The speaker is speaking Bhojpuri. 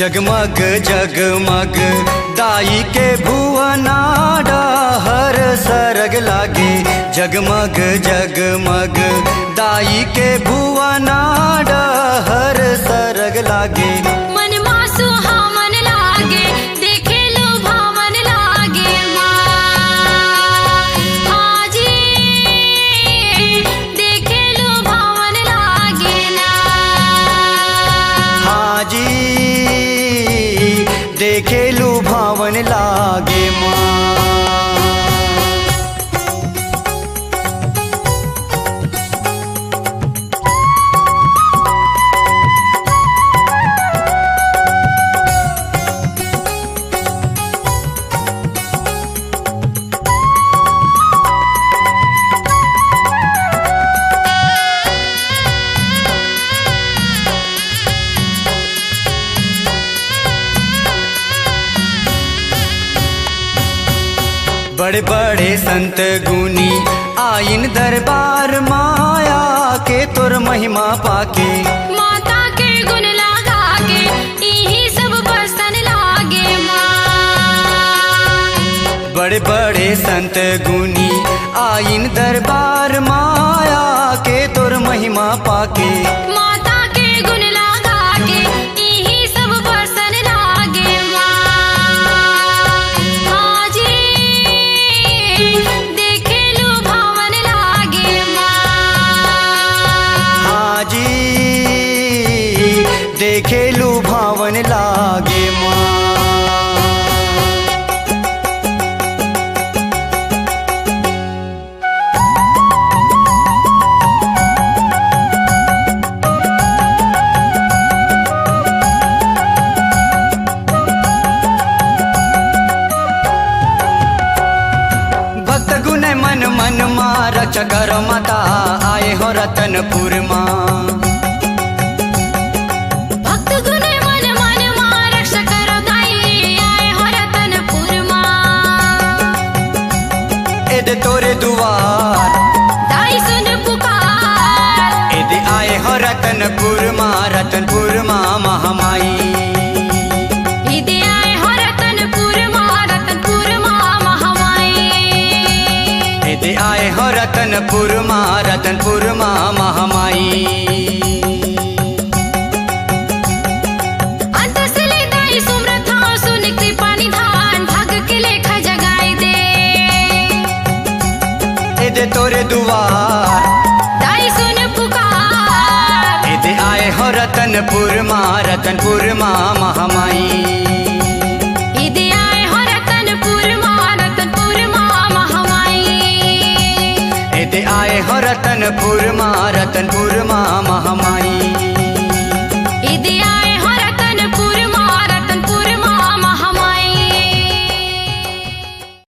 जगमग जगमग दाई के भुवना डहर सरग लागे। जगमग जगमग दाई के भुवना डहर सरग लागे। मन मासु मन लागे देखे लो भावन लागे हाजी देखे लो भावन लागे ना हाजी देखे लू भावन लागे माँ। बड़े बड़े संत गुनी आइन दरबार माया के तोर महिमा पाके। माता के गुण लगा के यही सब बसन लागे माँ। बड़े बड़े संत गुनी आइन दरबार माया के तोर महिमा पाके। माता के गुण लगा के यही सब बसन लागे हाजी देखे लो भावन लागे हाजी देखे लू भावन लागे माँ। भक्त गुण मन मन माँ रक्षा करो माता आए हो रतनपुर माँ। भक्त गुण मन मन माँ रक्षा करो दाई आए हो रतनपुर माँ। एदे तोरे दुआर दाई सुन पुकार एदे आए हो रतनपुर माँ। रतनपुर माँ महामाई इदे आए हो रतनपुर माँ। रतनपुर माँ महामाई एदे आए हो रतनपुर माँ। रतनपुर माँ महामाई अंत से ले दाई सुमरत हाँ सुन कृपा निधान भाग के लेखा जगाए दे। एदे तोरे दुआर दाई सुन पुकार एदे आए हो रतनपुर माँ। रतनपुर माँ महामाई इदे आए हो रतनपुर माँ। रतनपुर माँ महामाई एदे आए हो रतनपुर माँ। रतनपुर माँ महामाई।